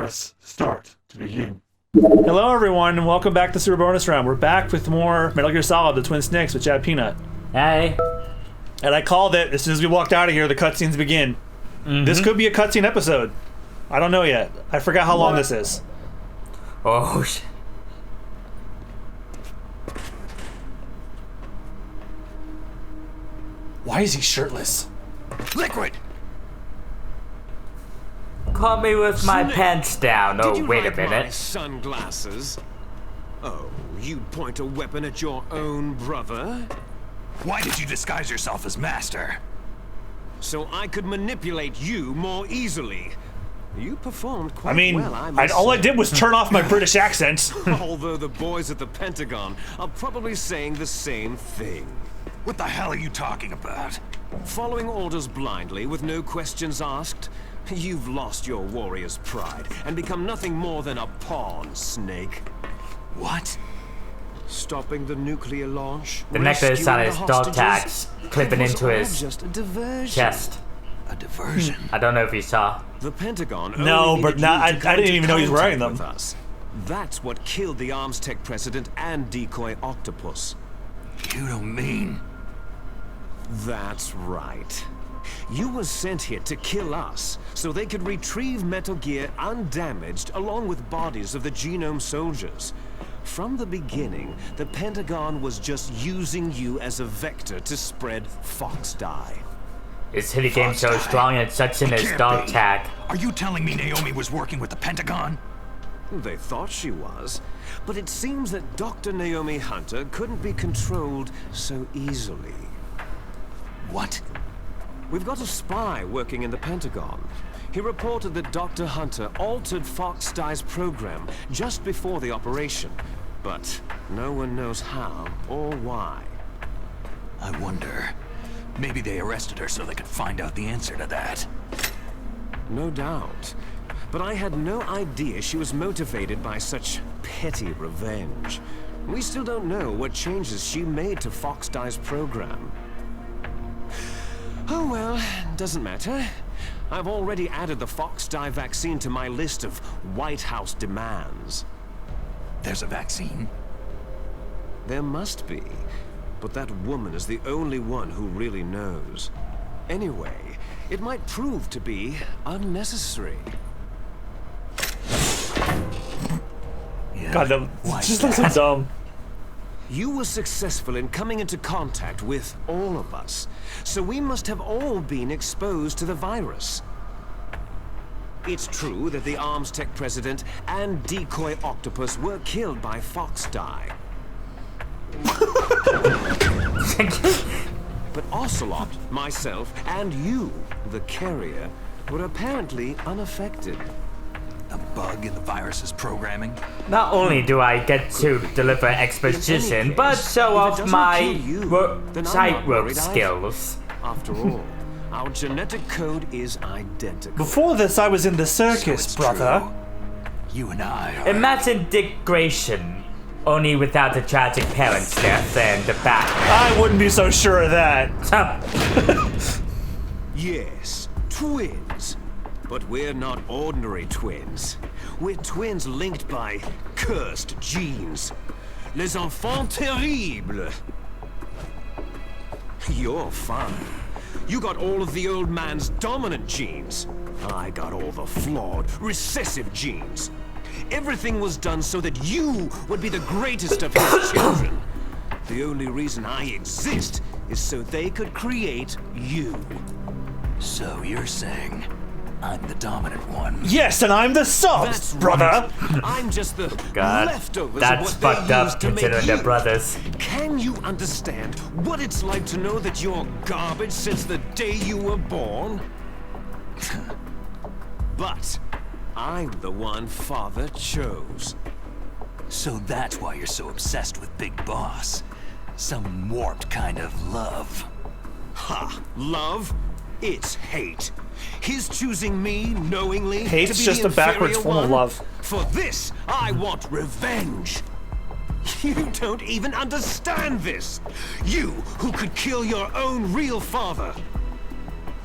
Press start to begin. Hello everyone, and welcome back to Super Bonus Round. We're back with more Metal Gear Solid: The Twin Snakes with Chad Peanut. Hey. And I called it as soon as we walked out of here. The cutscenes begin. This could be a cutscene episode. I don't know yet. I forgot how long this is. Oh shit. Why is he shirtless? Liquid! Caught me with my Snake, pants down. Did Oh, you wait a like my minute. sunglasses? Oh, you'd point a weapon at your own brother? Why did you disguise yourself as Master? So I could manipulate you more easily. You performed quite well, I must all I say. did was turn off my British accent. Although the boys at the Pentagon are probably saying the same thing. What the hell are you talking about? Following orders blindly with no questions asked, you've lost your warrior's pride and become nothing more than a pawn, Snake. What? Stopping the nuclear launch, The necklace on rescuing his the dog hostages, tags clipping it was into all his just a diversion. chest. A diversion? I don't know if you saw. The Pentagon No, only but needed not- you to I come didn't into even know he was wearing contact them. with us. That's what killed the Arms Tech president and decoy octopus. You don't mean... That's right. You were sent here to kill us, so they could retrieve Metal Gear undamaged along with bodies of the Genome soldiers. From the beginning, the Pentagon was just using you as a vector to spread Fox Die. Is Hilly Game so Fox strong and such in his Can't dog be. tag? Are you telling me Naomi was working with the Pentagon? They thought she was, but it seems that Dr. Naomi Hunter couldn't be controlled so easily. What? We've got a spy working in the Pentagon. He reported that Dr. Hunter altered Fox Die's program just before the operation, but no one knows how or why. I wonder... Maybe they arrested her so they could find out the answer to that. No doubt. But I had no idea she was motivated by such petty revenge. We still don't know what changes she made to Fox Die's program. Oh well, doesn't matter. I've already added the Fox Die vaccine to my list of White House demands. There's a vaccine? There must be, but that woman is the only one who really knows. Anyway, it might prove to be unnecessary. Yeah. God, that Why just is looks so that? dumb. You were successful in coming into contact with all of us, so we must have all been exposed to the virus. It's true that the Arms Tech president and decoy octopus were killed by Fox Die. But Ocelot, myself, and you, the carrier, were apparently unaffected. A bug in the virus's programming? Not only do I get to deliver In any exposition, case, but show if it off doesn't my kill you, then I'm not tightrope worried either. skills. After all, our genetic code is identical. Before this, I was in the So circus, it's brother. true. You and I are... Imagine Dick Grayson, only without the tragic parents' death and the back. I wouldn't be so sure of that. Yes, twins. But we're not ordinary twins. We're twins linked by cursed genes. Les enfants terribles. You're fine. You got all of the old man's dominant genes. I got all the flawed, recessive genes. Everything was done so that you would be the greatest of his children. The only reason I exist is so they could create you. So you're saying I'm the dominant one? Yes, and I'm the subs, That's brother. right. I'm just the God, leftovers that's of what fucked they up used to make considering you. they're brothers. Can you understand what it's like to know that you're garbage since the day you were born? But I'm the one Father chose. So that's why you're so obsessed with Big Boss. Some warped kind of love. Ha! Love? It's hate. His choosing me knowingly Hate's to be just the a backwards inferior form of one? love. For this, I want revenge. You don't even understand this. You who could kill your own real father.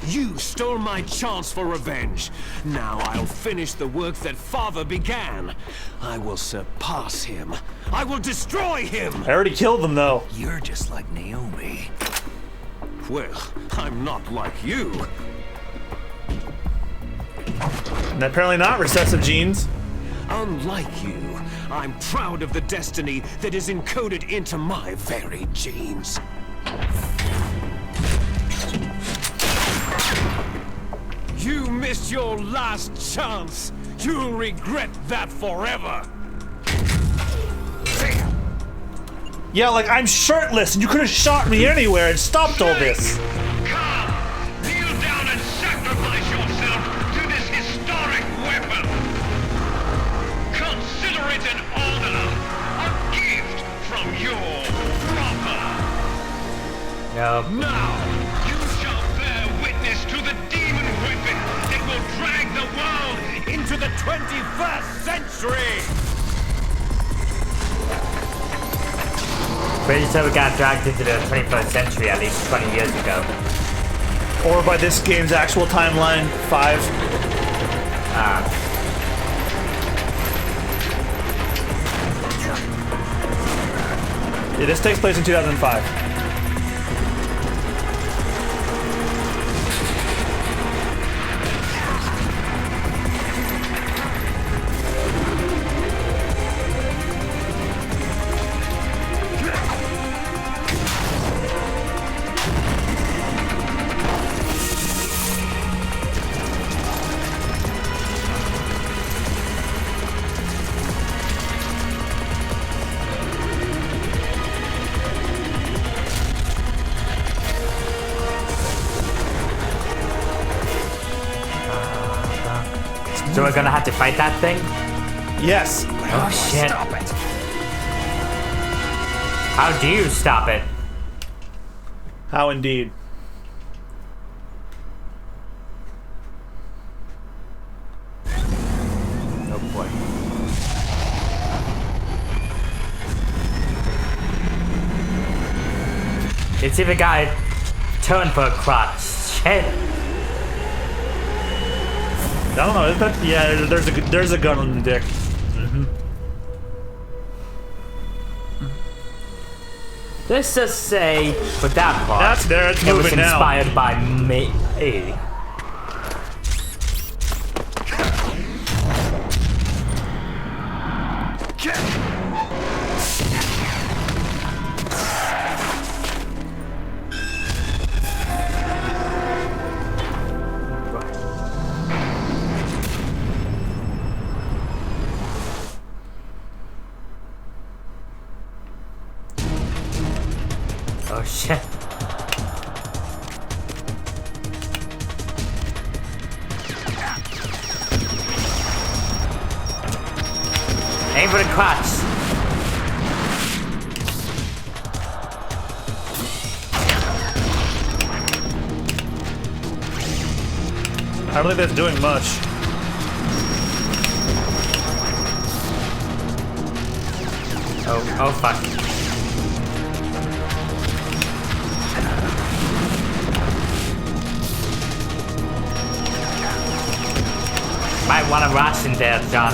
You stole my chance for revenge. Now I'll finish the work that Father began. I will surpass him. I will destroy him! I already killed them, though. You're just like Naomi. Well, I'm not like you. And apparently not recessive genes. Unlike you, I'm proud of the destiny that is encoded into my very genes. You missed your last chance. You'll regret that forever. Yeah, like, I'm shirtless, and you could have shot me anywhere and stopped all this. Come, kneel down and sacrifice yourself to this historic weapon. Consider it an honor, a gift from your brother. No. Now, you shall bear witness to the demon weapon that will drag the world Into the 21st century! Pretty sure we got dragged into the 21st century at least 20 years ago. Or by this game's actual timeline, 5. Yeah, this takes place in 2005. So we're gonna have to fight that thing? Yes. Oh shit. Stop it. How do you stop it? How indeed. Oh boy. It's even got a turn for a crotch. Shit. I don't know. Is that, yeah, there's a gun on the dick. Let's just say, for that part, That's there. It's it was moving now. inspired by me. Oh shit. Aim for the crotch. I don't think that's doing much. Oh fuck. Might want to rush in there, John.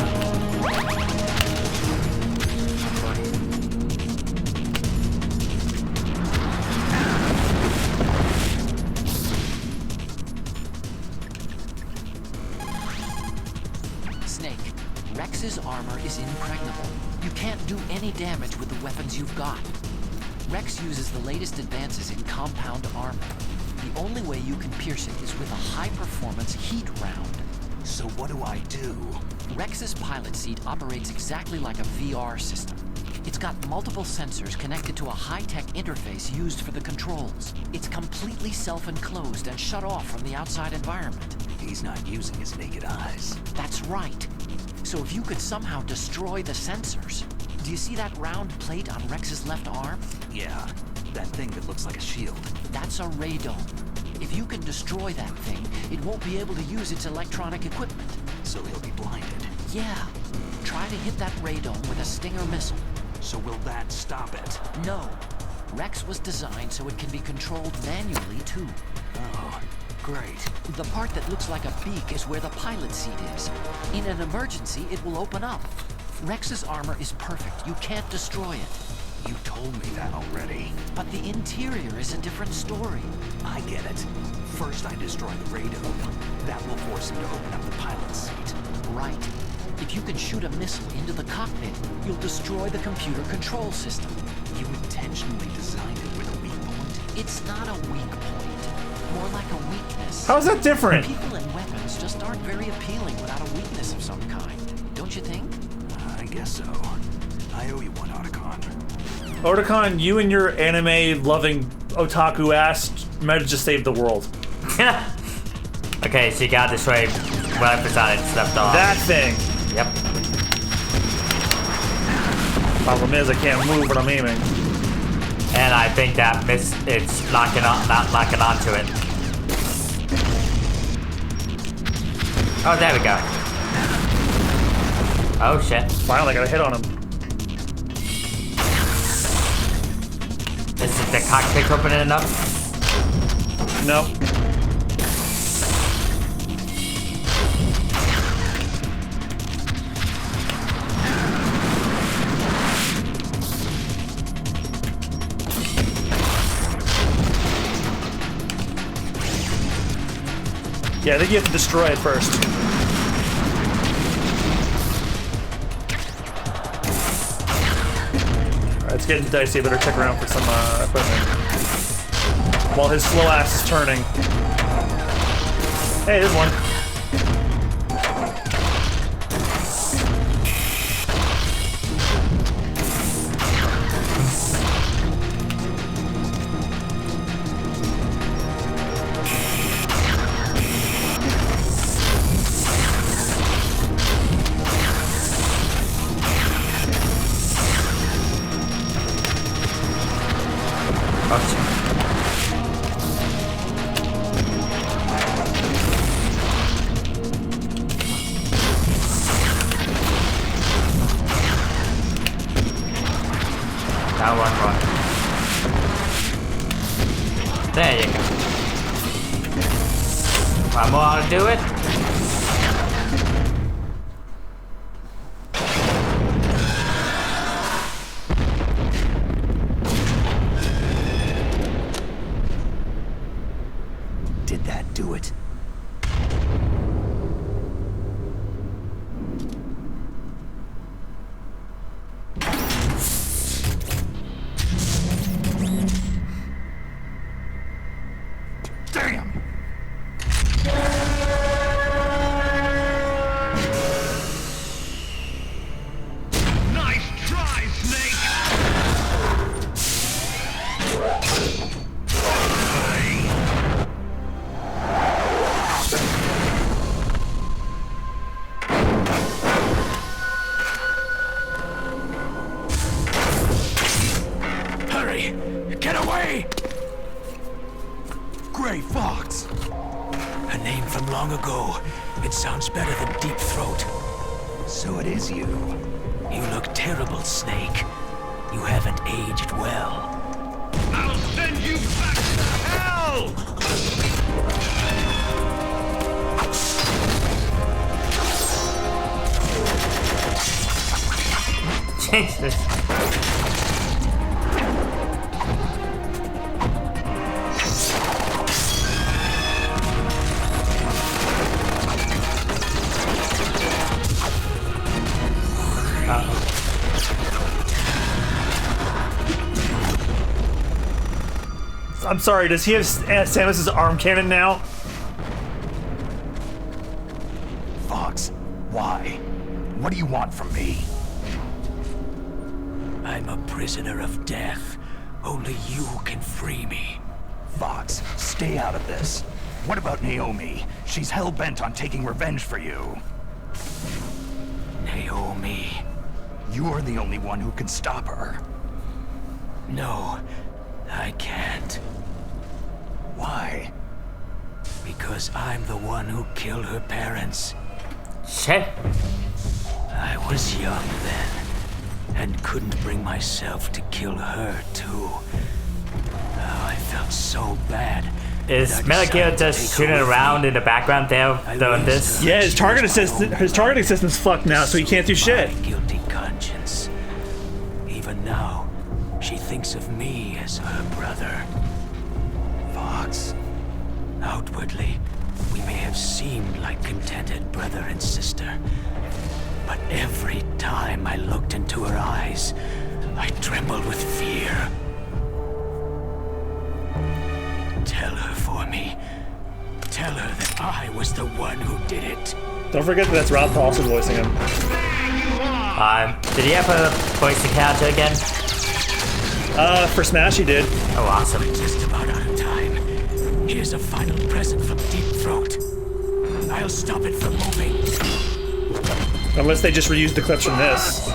Snake, Rex's armor is impregnable. You can't do any damage with the weapons you've got. Rex uses the latest advances in compound armor. The only way you can pierce it is with a high-performance heat round. So what do I do? Rex's pilot seat operates exactly like a VR system. It's got multiple sensors connected to a high-tech interface used for the controls. It's completely self-enclosed and shut off from the outside environment. He's not using his naked eyes. That's right. So if you could somehow destroy the sensors... Do you see that round plate on Rex's left arm? Yeah, that thing that looks like a shield. That's a radome. If you can destroy that thing, it won't be able to use its electronic equipment. So he'll be blinded. Yeah. Try to hit that radome with a Stinger missile. So will that stop it? No. Rex was designed so it can be controlled manually, too. Oh, Great. The part that looks like a beak is where the pilot seat is. In an emergency, it will open up. Rex's armor is perfect. You can't destroy it. You told me that already. But the interior is a different story. I get it. First I destroy the radar. That will force him to open up the pilot's seat. Right. If you can shoot a missile into the cockpit, you'll destroy the computer control system. You intentionally designed it with a weak point? It's not a weak point. More like a weakness. How is that different? People and weapons just aren't very appealing without a weakness of some kind. Don't you think? I guess so. I owe you one, Otacon. Otacon, you and your anime-loving otaku ass managed to save the world. Okay, so you gotta destroy whatever side it's left off. That thing. Yep. Problem is, I can't move when I'm aiming. And I think that it's locking onto it. Oh, there we go. Oh shit. Finally got a hit on him. Is the cockpit opening enough? Nope. Yeah, I think you have to destroy it first. Alright, it's getting dicey. I better check around for some equipment. While his slow ass is turning. Hey, there's one. Now one more. There you go. One more to do it. Did that do it? Damn! Nice try, Snake! Hurry! Get away! Gray Fox! A name from long ago. It sounds better than Deep Throat. So it is you. You look terrible, Snake. You haven't aged well. I'll send you back to hell! Jesus. I'm sorry, does he have Samus's arm cannon now? Fox, why? What do you want from me? I'm a prisoner of death. Only you can free me. Fox, stay out of this. What about Naomi? She's hell-bent on taking revenge for you. Naomi. You're the only one who can stop her. No, I can't. Why? Because I'm the one who killed her parents. Shit. I was young then, and couldn't bring myself to kill her, too. Oh, I felt so bad Is Metal Gear just shooting around in the background there doing this? Yeah, his targeting system's fucked now, so he can't do shit. My guilty conscience. Even now, she thinks of me as her brother. Fox. Outwardly, we may have seemed like contented brother and sister. But every time I looked into her eyes, I trembled with fear. Tell her for me. Tell her that I was the one who did it. Don't forget that that's Rob Paulson voicing him. Did he ever voice the character again? For Smash he did. Oh, awesome. Just about out of time. Here's a final present from Deep Throat. I'll stop it from moving. Unless they just reused the clips from this.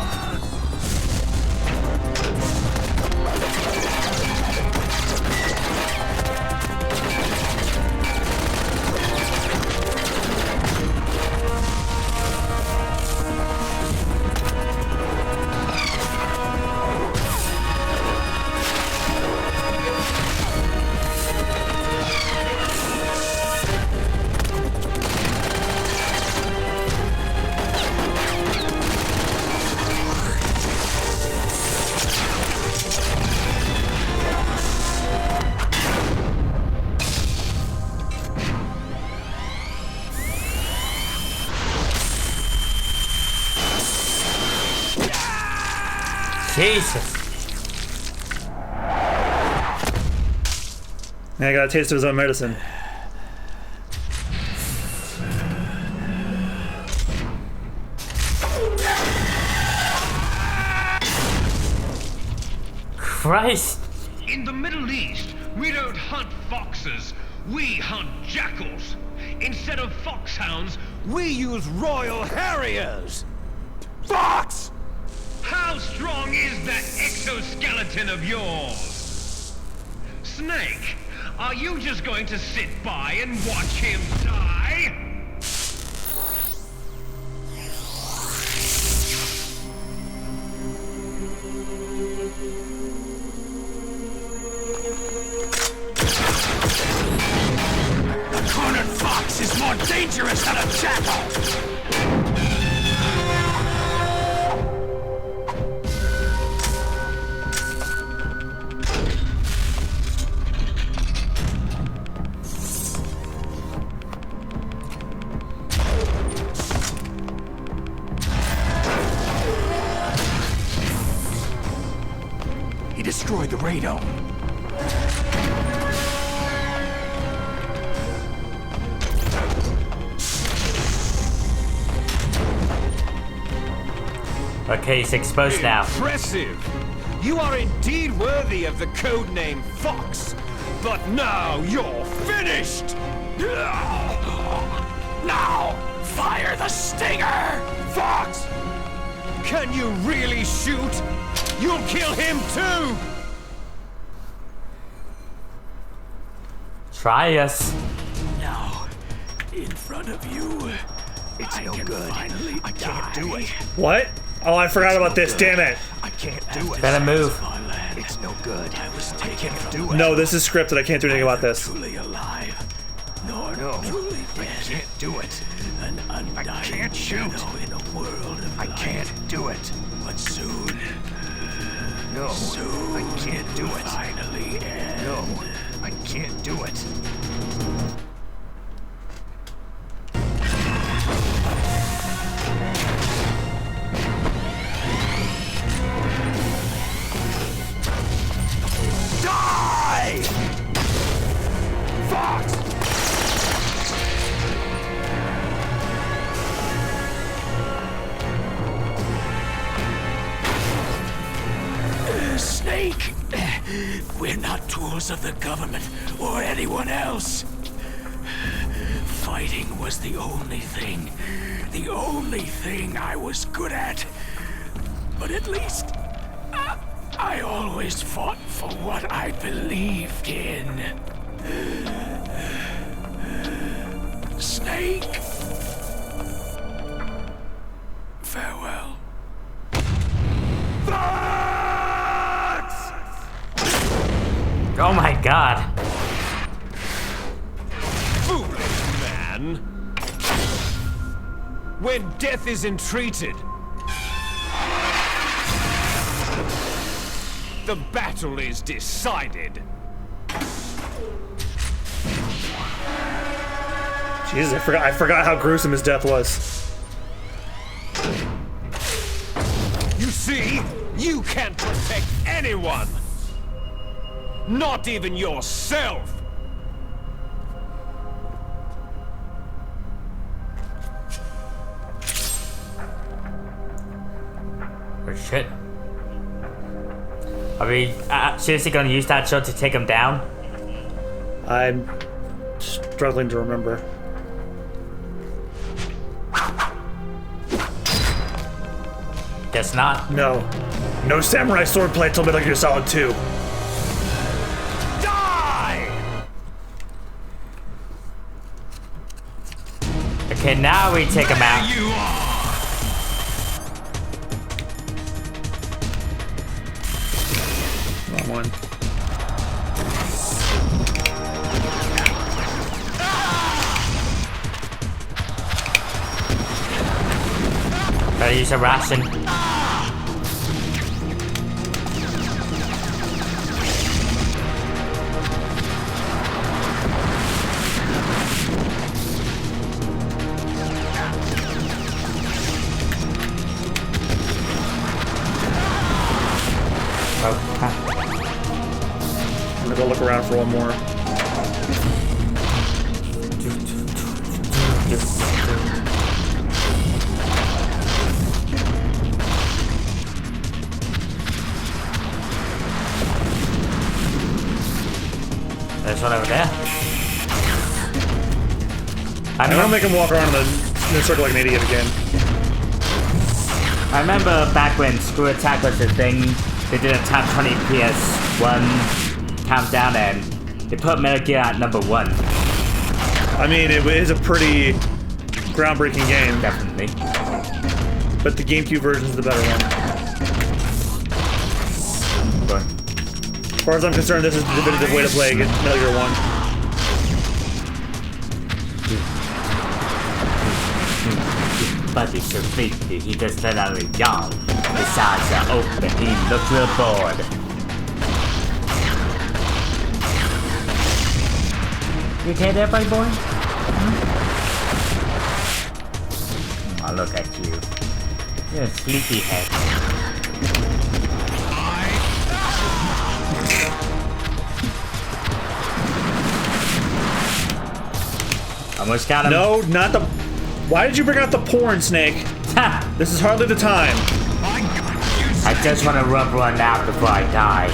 Jesus. Man, I got a taste of his own medicine. Christ. In the Middle East, we don't hunt foxes, we hunt jackals. Instead of foxhounds, We use Royal Harriers! Fox! how strong is that exoskeleton of yours? Snake, are you just going to sit by and watch him die? A cornered fox is more dangerous than a jackal! He destroyed the radome. Okay, he's exposed now. Impressive! You are indeed worthy of the codename Fox. But now you're finished! Now, fire the stinger! Fox! Can you really shoot? You'll kill him too! Try us. Now, in front of you, it's no good. I can't do it. What? Oh, I forgot about this, damn it. I can't do it. Better move. It's no good. I can't do it. No, this is scripted, I can't do anything about this. Truly alive, nor truly dead. I can't do it. An undying shadow in a world of I can't do it. But soon. No, soon I can't do it. Finally end. No, I can't do it. Die! Fox! Snake, we're not tools of the government or anyone else. Fighting was the only thing I was good at. But at least I always fought for what I believed in. Snake. Farewell. Oh my god. man. When death is entreated, the battle is decided. Jesus, I forgot how gruesome his death was. You see, you can't protect anyone. Not even yourself. Oh shit. Are we seriously gonna use that shot to take him down? I'm struggling to remember. Guess not. No. No samurai swordplay till Metal Gear Solid 2. Die! Okay, now we take him out. You are. Wrong one. Gotta use a ration. I'm gonna go look around for one more. There's one over there. I'm gonna make him walk around in the circle like an idiot again. I remember back when Screw Attack was a thing, they did a top 20 PS1 countdown and they put Metal Gear at number 1. I mean, it is a pretty groundbreaking game, Definitely. but the GameCube version is the better one. But As far as I'm concerned, this is the definitive way to play Metal Gear 1. Buddy so sleepy, he just let out a yawn. His eyes are open, he looks real bored. You okay there, buddy boy? Oh, look at you. You're a sleepy head. Almost got him. No, not the... Why did you bring out the porn, Snake? Ha! This is hardly the time. I just want to rub one out before I die.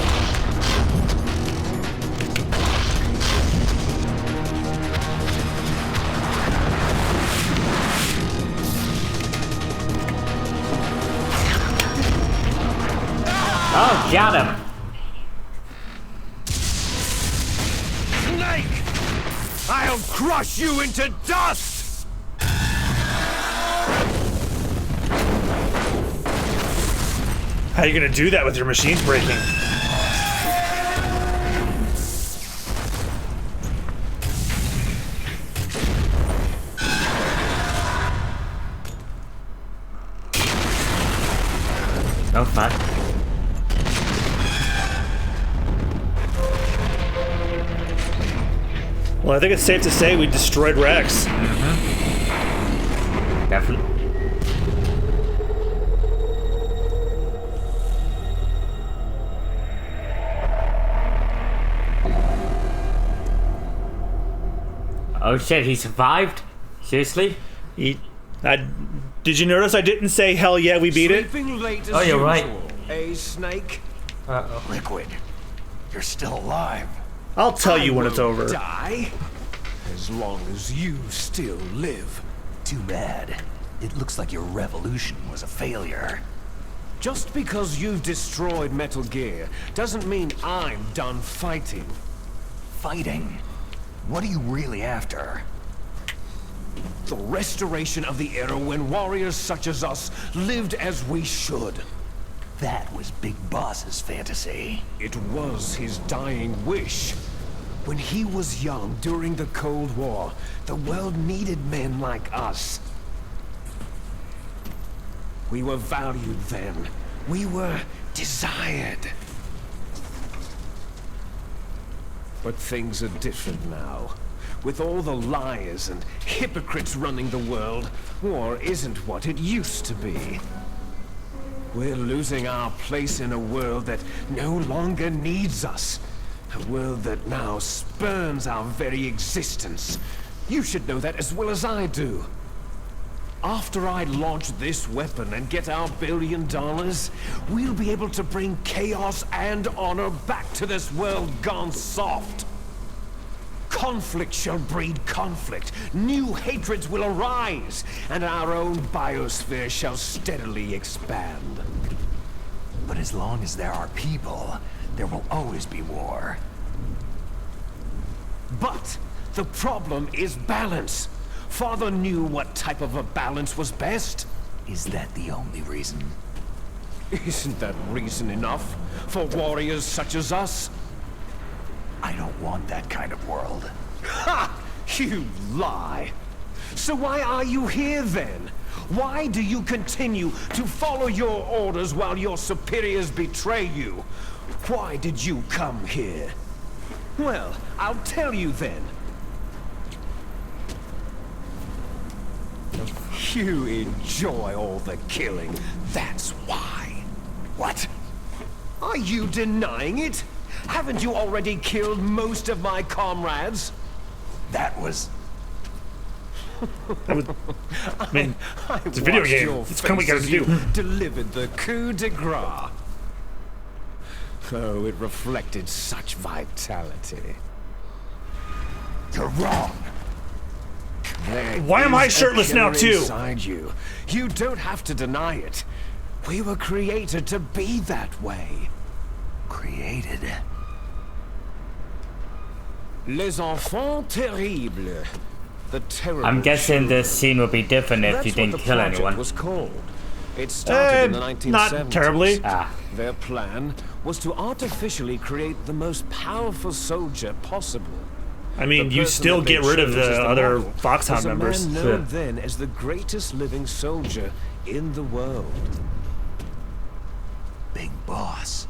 Oh, got him. Snake! I'll crush you into dust! How are you gonna do that with your machines breaking? No fun. Well, I think it's safe to say we destroyed Rex. Definitely. Oh shit, he survived? Seriously? Did you notice I didn't say hell yeah we beat it? Sleeping late as Oh, you're right. usual, eh, Snake? Uh-oh. Liquid, you're still alive. I'll tell you when I it's will over. Die as long as you still live. Too bad. It looks like your revolution was a failure. Just because you've destroyed Metal Gear doesn't mean I'm done fighting. Fighting? What are you really after? The restoration of the era when warriors such as us lived as we should. That was Big Boss's fantasy. It was his dying wish. When he was young during the Cold War, the world needed men like us. We were valued then. We were desired. But things are different now. With all the liars and hypocrites running the world, war isn't what it used to be. We're losing our place in a world that no longer needs us. A world that now spurns our very existence. You should know that as well as I do. After I launch this weapon and get our $1 billion, we'll be able to bring chaos and honor back to this world gone soft. Conflict shall breed conflict. New hatreds will arise, and our own biosphere shall steadily expand. But as long as there are people, there will always be war. But the problem is balance. Father knew what type of a balance was best. Is that the only reason? Isn't that reason enough for warriors such as us? I don't want that kind of world. Ha! You lie! So why are you here then? Why do you continue to follow your orders while your superiors betray you? Why did you come here? Well, I'll tell you then. You enjoy all the killing, that's why. What? Are you denying it? Haven't you already killed most of my comrades? That was... I mean, it's a video game. It's what we gotta do. Delivered the coup de grace. Oh, it reflected such vitality. You're wrong. Why am I shirtless now, too? Inside you. You don't have to deny it. We were created to be that way. Created? Les enfants terribles. The terrible I'm guessing children. this scene would be different if That's you what didn't the kill project anyone. was called. It started in the 1970s. Not terribly. Their plan was to artificially create the most powerful soldier possible. I mean, The you person still that they get rid of chose the as other model Foxhound was a members. man known then as the greatest living soldier in the world. Big boss.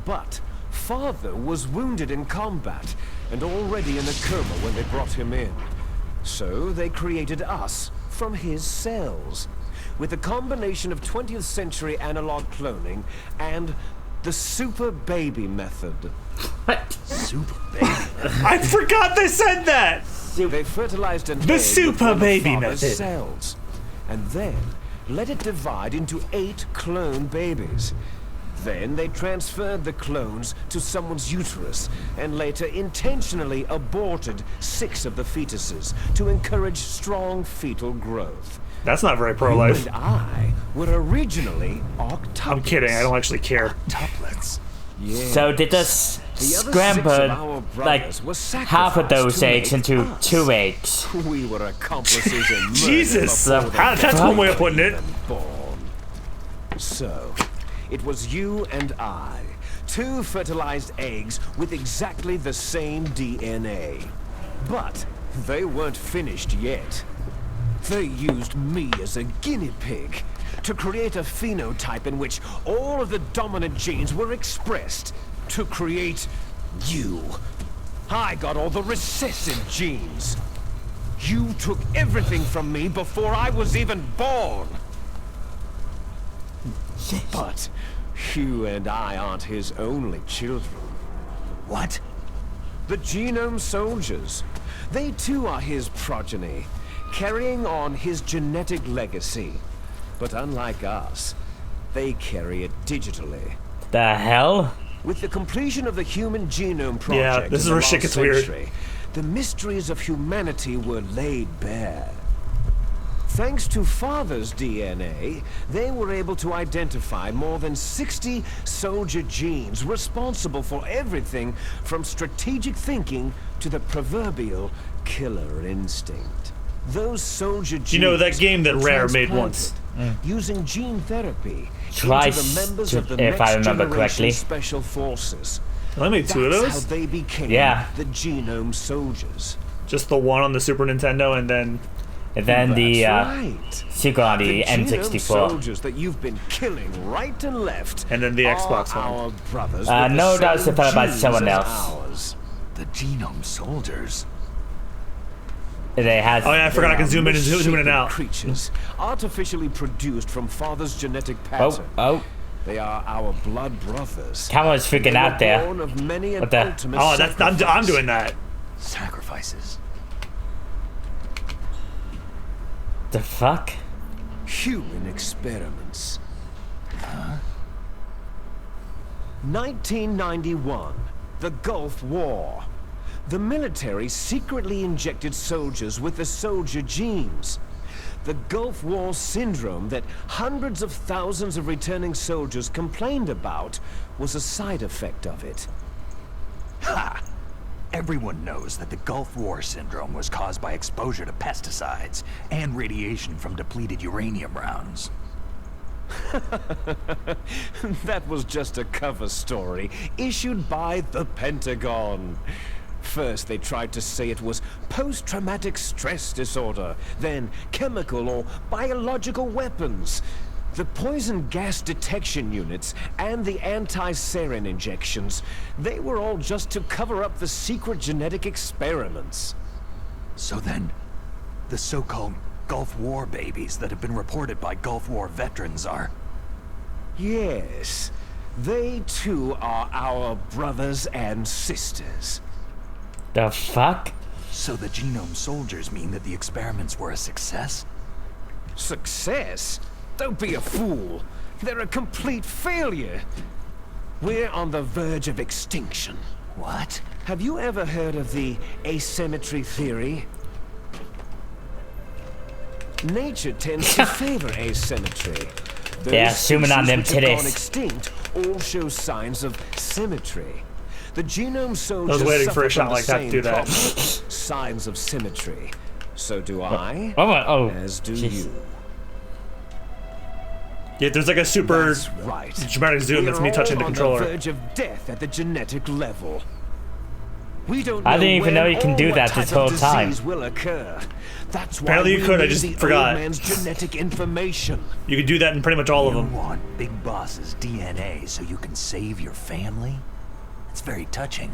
But Father was wounded in combat and already in a coma when they brought him in. So they created us from his cells, with a combination of 20th century analog cloning and the super baby method. What? Super baby. I forgot they said that! They fertilized an The egg super with one of baby Father's method. cells, and then let it divide into 8 clone babies. Then they transferred the clones to someone's uterus, and later intentionally aborted 6 of the fetuses to encourage strong fetal growth. That's not very You pro-life. and I were originally octuplets. I'm kidding, I don't actually care. Tuplets. Yes. So did this The other 6 of scramble our like brothers were half of those sacrificed to eggs make into us. 2 eggs? We were accomplices in murder Jesus! before they That's one way of putting it. born. So, it was you and I, 2 fertilized eggs with exactly the same DNA. But they weren't finished yet. They used me as a guinea pig to create a phenotype in which all of the dominant genes were expressed to create you. I got all the recessive genes. You took everything from me before I was even born. But you and I aren't his only children. What? The genome soldiers. They too are his progeny, carrying on his genetic legacy. But unlike us, they carry it digitally. The hell? With the completion of the Human Genome Project this is in the where shit last gets weird. century, the mysteries of humanity were laid bare. Thanks to Father's DNA, they were able to identify more than 60 soldier genes responsible for everything from strategic thinking to the proverbial killer instinct. Those soldier genes You know, that game that were Rare made transplanted once. using gene therapy Twice, into the members of the if I next remember generation correctly. special forces. They only made 2 of That's those? how they became Yeah. the Genome Soldiers. Just the one on the Super Nintendo and then... And then the That's right. sequel on the Genome N64. soldiers that you've been killing right and left. And then the are Xbox one. Our brothers No, with the that was same developed by genes someone as else. ours. The Genome Soldiers? They had. Oh yeah, I forgot I can They zoom in are and zoom in and misshapen out. creatures, artificially produced from father's genetic Oh, pattern. oh. They are our blood brothers. Camera's freaking They were out there. born of many an What the- ultimate Oh, that's I'm sacrifice. doing that. Sacrifices. The fuck? Human experiments. 1991, the Gulf War. The military secretly injected soldiers with the soldier genes. The Gulf War syndrome that hundreds of thousands of returning soldiers complained about was a side effect of it. Ha! Everyone knows that the Gulf War syndrome was caused by exposure to pesticides and radiation from depleted uranium rounds. That was just a cover story issued by the Pentagon. First, they tried to say it was post-traumatic stress disorder, then chemical or biological weapons. The poison gas detection units and the anti-sarin injections, they were all just to cover up the secret genetic experiments. So then, the so-called Gulf War babies that have been reported by Gulf War veterans are... Yes, they too are our brothers and sisters. The fuck? So the Genome Soldiers mean that the experiments were a success? Success? Don't be a fool. They're a complete failure. We're on the verge of extinction. What? Have you ever heard of the asymmetry theory? Nature tends to favor asymmetry. Those Yeah, zooming on them species which have gone titties. extinct all show signs of symmetry. The Genome Soldiers waiting for a suffer shot from the like that to same do that. problem. Signs of symmetry. So do I, Oh my, oh. as do jeez. you. Yeah, there's like a super That's right. dramatic zoom that's me We're touching the all on controller. the verge of death at the genetic level. We don't I know didn't even know when you can or do what that type this of whole time. disease will occur. That's why Apparently you we could, I need just the forgot. old man's genetic information. You can do that in pretty much all of You them. want Big Boss's DNA so you can save your family? It's very touching.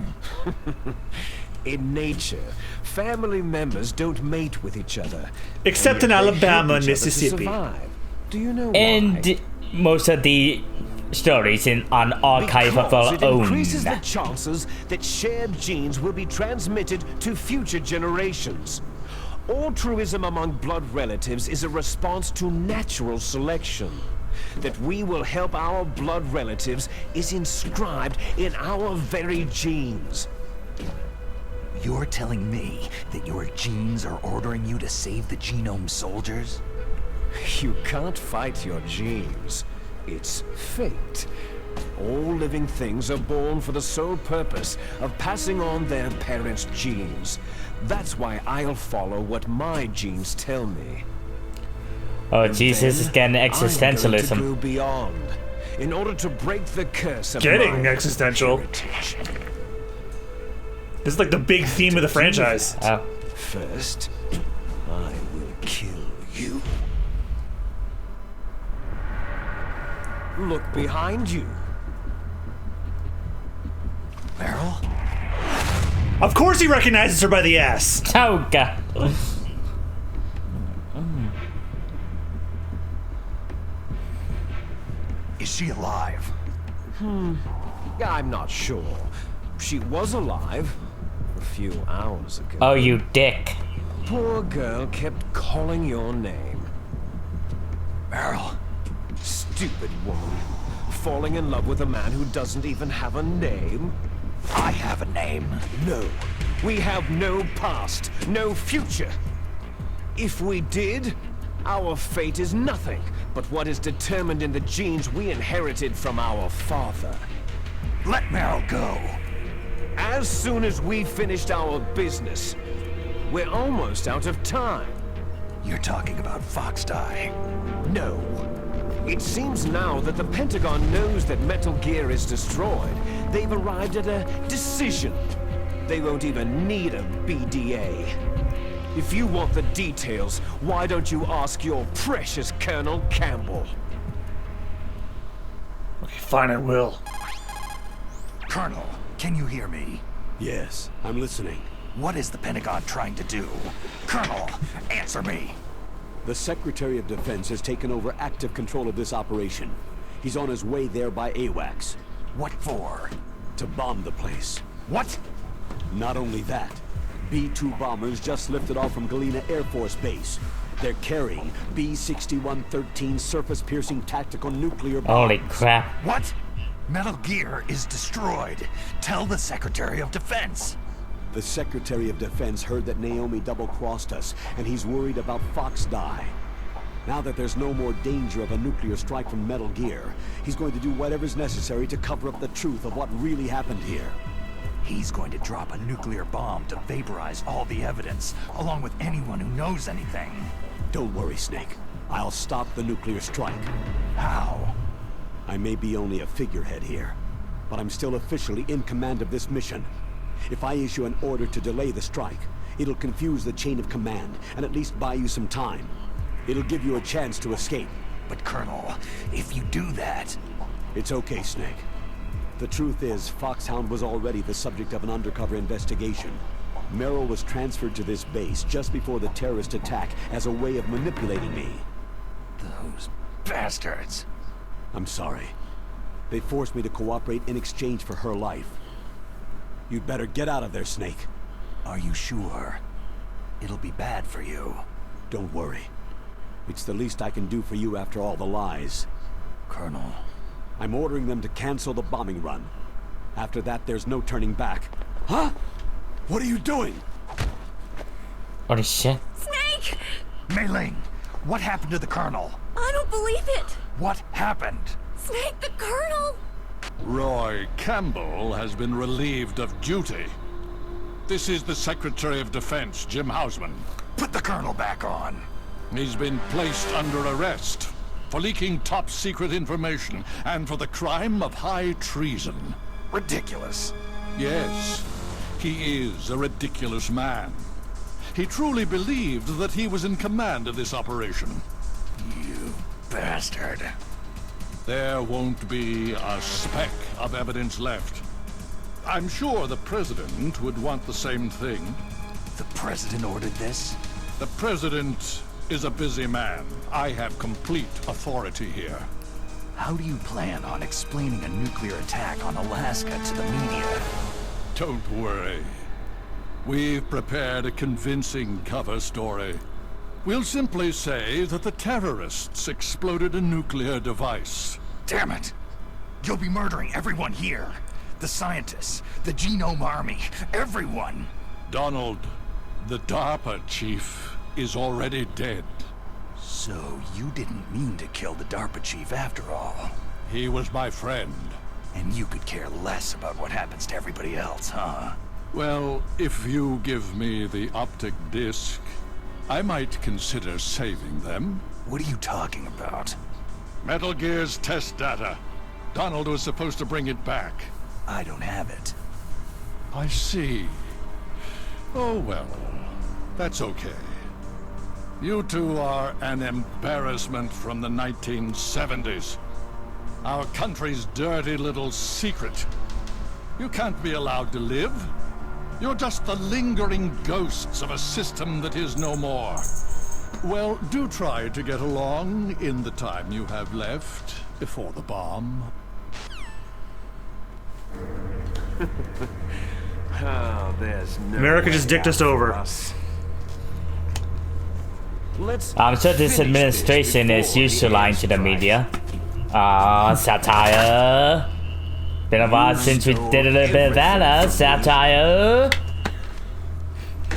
In nature, family members don't mate with each other. Except in And yet they Alabama help and each other to Mississippi. survive. Do you know why? And most of the stories in on archive of Because our it own. increases the chances that shared genes will be transmitted to future generations. Altruism among blood relatives is a response to natural selection. That we will help our blood relatives is inscribed in our very genes. You're telling me that your genes are ordering you to save the Genome Soldiers? You can't fight your genes. It's fate. All living things are born for the sole purpose of passing on their parents' genes. That's why I'll follow what my genes tell me. Oh Jesus, it's getting I'm going to existentialism. go beyond in order to break the curse of Getting my existential. heritage. This is like the big theme of the franchise. Oh. First, I will kill you. Look behind you. Meryl? Of course he recognizes her by the ass. Oh god. Is she alive? I'm not sure. She was alive a few hours ago. Oh you dick. Poor girl kept calling your name. Meryl? Stupid woman. Falling in love with a man who doesn't even have a name? I have a name. No. We have no past, no future. If we did, our fate is nothing but what is determined in the genes we inherited from our father. Let Meryl go. As soon as we finished our business, we're almost out of time. You're talking about Foxdie. No. It seems now that the Pentagon knows that Metal Gear is destroyed. They've arrived at a decision. They won't even need a BDA. If you want the details, why don't you ask your precious Colonel Campbell? Okay, fine, I will. Colonel, can you hear me? Yes, I'm listening. What is the Pentagon trying to do? Colonel, answer me! The Secretary of Defense has taken over active control of this operation. He's on his way there by AWACS. What for? To bomb the place. What? Not only that, B-2 bombers just lifted off from Galena Air Force Base. They're carrying B-6113 surface-piercing tactical nuclear bombs. Holy crap. What? Metal Gear is destroyed. Tell the Secretary of Defense. The Secretary of Defense heard that Naomi double-crossed us, and he's worried about Fox Die. Now that there's no more danger of a nuclear strike from Metal Gear, he's going to do whatever's necessary to cover up the truth of what really happened here. He's going to drop a nuclear bomb to vaporize all the evidence, along with anyone who knows anything. Don't worry, Snake. I'll stop the nuclear strike. How? I may be only a figurehead here, but I'm still officially in command of this mission. If I issue an order to delay the strike, it'll confuse the chain of command and at least buy you some time. It'll give you a chance to escape. But Colonel, if you do that... It's okay, Snake. The truth is, Foxhound was already the subject of an undercover investigation. Merrill was transferred to this base just before the terrorist attack as a way of manipulating me. Those bastards. I'm sorry. They forced me to cooperate in exchange for her life. You'd better get out of there, Snake. Are you sure? It'll be bad for you. Don't worry. It's the least I can do for you after all the lies. Colonel... I'm ordering them to cancel the bombing run. After that, there's no turning back. Huh? What are you doing? Holy shit. Snake! Mei Ling, what happened to the Colonel? I don't believe it! What happened? Snake, the Colonel! Roy Campbell has been relieved of duty. This is the Secretary of Defense, Jim Hausman. Put the Colonel back on. He's been placed under arrest for leaking top-secret information and for the crime of high treason. Ridiculous. Yes, he is a ridiculous man. He truly believed that he was in command of this operation. You bastard. There won't be a speck of evidence left. I'm sure the President would want the same thing. The President ordered this? The President is a busy man. I have complete authority here. How do you plan on explaining a nuclear attack on Alaska to the media? Don't worry. We've prepared a convincing cover story. We'll simply say that the terrorists exploded a nuclear device. Damn it! You'll be murdering everyone here. The scientists, the Genome Army, everyone. Donald, the DARPA chief, is already dead. So you didn't mean to kill the DARPA chief after all. He was my friend. And you could care less about what happens to everybody else, huh? Well, if you give me the optic disc, I might consider saving them. What are you talking about? Metal Gear's test data. Donald was supposed to bring it back. I don't have it. I see. Oh well, that's okay. You two are an embarrassment from the 1970s. Our country's dirty little secret. You can't be allowed to live. You're just the lingering ghosts of a system that is no more. Well, do try to get along in the time you have left before the bomb. Oh, there's no America just way dicked us out over. for us. Let's I'm sure this finish administration is before used to the lying to the airstrike. media. Satire. Been a while since we did a little bit of that, satire.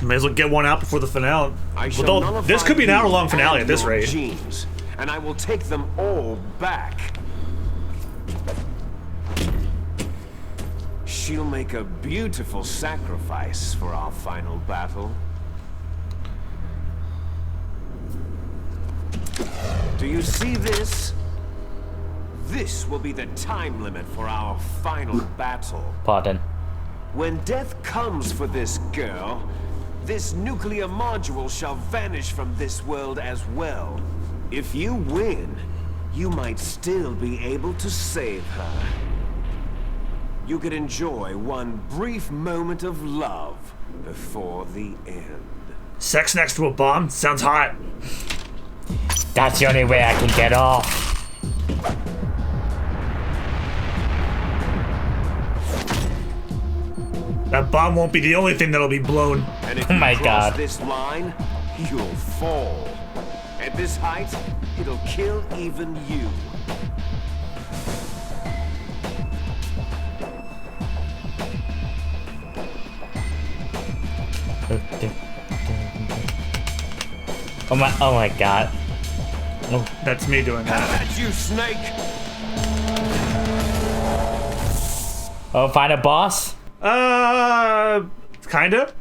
May as well get one out before the finale. I shall Well, nullify this could be an you hour-long finale and at this your rate. genes, and I will take them all back. She'll make a beautiful sacrifice for our final battle. Do you see this? This will be the time limit for our final battle. Pardon. When death comes for this girl, this nuclear module shall vanish from this world as well. If you win, you might still be able to save her. You could enjoy one brief moment of love before the end. Sex next to a bomb? Sounds hot. That's the only way I can get off. That bomb won't be the only thing that'll be blown. And if Oh you my cross God. this line, you'll fall. At this height, it'll kill even you. Oh my god. Oh, That's me doing that. That's you, Snake! oh, find a boss? Kinda.